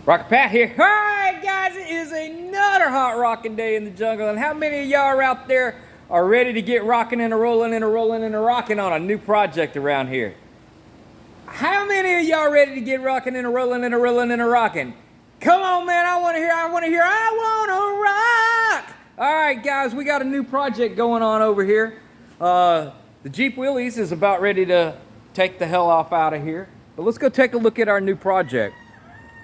Rocker Pat here. Alright guys, it is another hot rocking day in the jungle. And how many of y'all are out there are ready to get rocking and a rolling and a rolling and a rocking on a new project around here? How many of y'all ready to get rocking and a rolling and a rolling and a rocking? Come on man, I want to hear, I want to rock! Alright guys, we got a new project going on over here. The Jeep Willys is about ready to take the hell off out of here. But let's go take a look at our new project.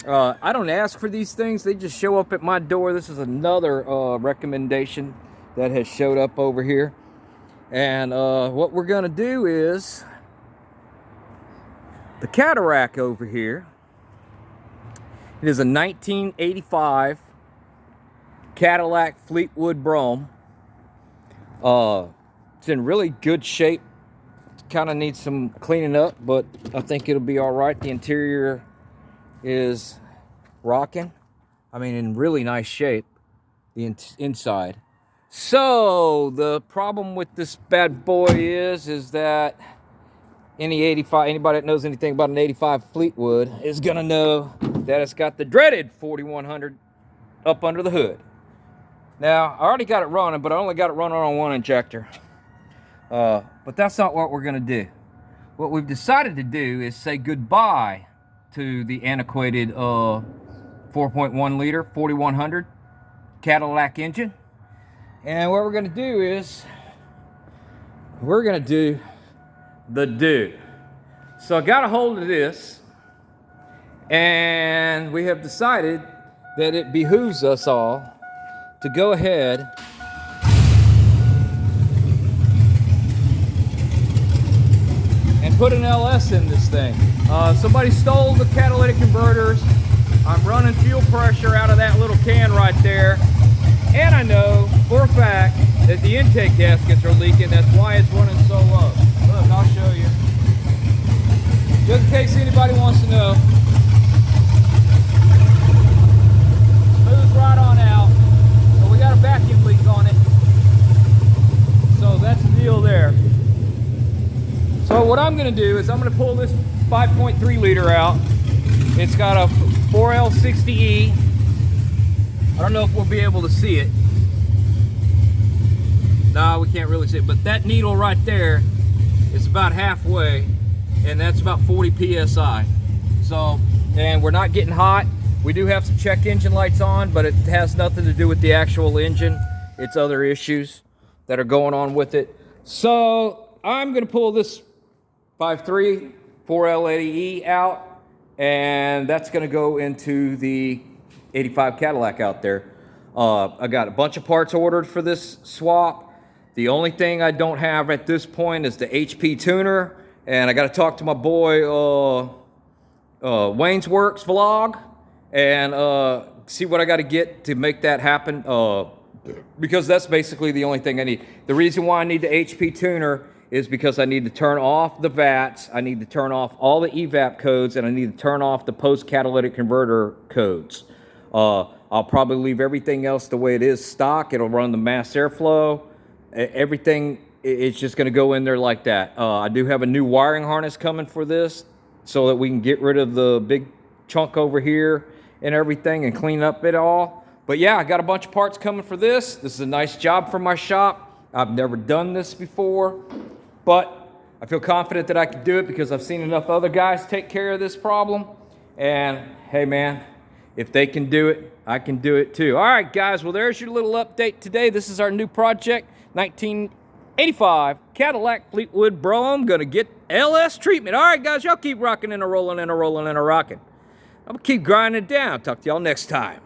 I don't ask for these things, they just show up at my door. This is another recommendation that has showed up over here. And what we're gonna do is the Cadillac over here. It is a 1985 Cadillac Fleetwood Brougham. It's in really good shape. Kind of needs some cleaning up, but I think it'll be all right. The interior is rocking. I mean, in really nice shape, the inside. So the problem with this bad boy is that anybody that knows anything about an 85 Fleetwood is gonna know that it's got the dreaded 4100 up under the hood. Now, I already got it running, but I only got it running on one injector. But that's not what we're gonna do. What we've decided to do is say goodbye to the antiquated 4.1 liter 4100 Cadillac engine. And what we're gonna do is we're gonna do the do. So I got a hold of this, and we have decided that it behooves us all to go ahead and put an LS in this thing. Somebody stole the catalytic converters. I'm running fuel pressure out of that little can right there. And I know for a fact that the intake gaskets are leaking. That's why it's running so low. Look, I'll show you. Just in case anybody wants to know. Smooths right on out. So we got a vacuum leak on it. So that's the deal there. So what I'm going to do is I'm going to pull this 5.3 liter out. It's got a 4L60E. I don't know if we'll be able to see it. No, we can't really see it. But that needle right there is about halfway, and that's about 40 PSI. So, and we're not getting hot. We do have some check engine lights on, but it has nothing to do with the actual engine. It's other issues that are going on with it. So I'm going to pull this 5.3 4L80E out, and that's going to go into the 85 Cadillac out there. I got a bunch of parts ordered for this swap. The only thing I don't have at this point is the HP tuner, and I got to talk to my boy Wayne's Works vlog and see what I got to get to make that happen, because that's basically the only thing I need. The reason why I need the HP tuner is because I need to turn off the VATs, I need to turn off all the evap codes, and I need to turn off the post-catalytic converter codes. I'll probably leave everything else the way it is stock. It'll run the mass airflow. Everything, it's just going to go in there like that. I do have a new wiring harness coming for this so that we can get rid of the big chunk over here and everything and clean up it all. But yeah, I got a bunch of parts coming for this. This is a nice job for my shop. I've never done this before, but I feel confident that I can do it because I've seen enough other guys take care of this problem. And hey man, if they can do it, I can do it too. All right, guys, well, there's your little update today. This is our new project, 1985 Cadillac Fleetwood Brougham. Gonna get LS treatment. All right, guys, y'all keep rocking and a rolling and a rolling and a rocking. I'm gonna keep grinding it down. Talk to y'all next time.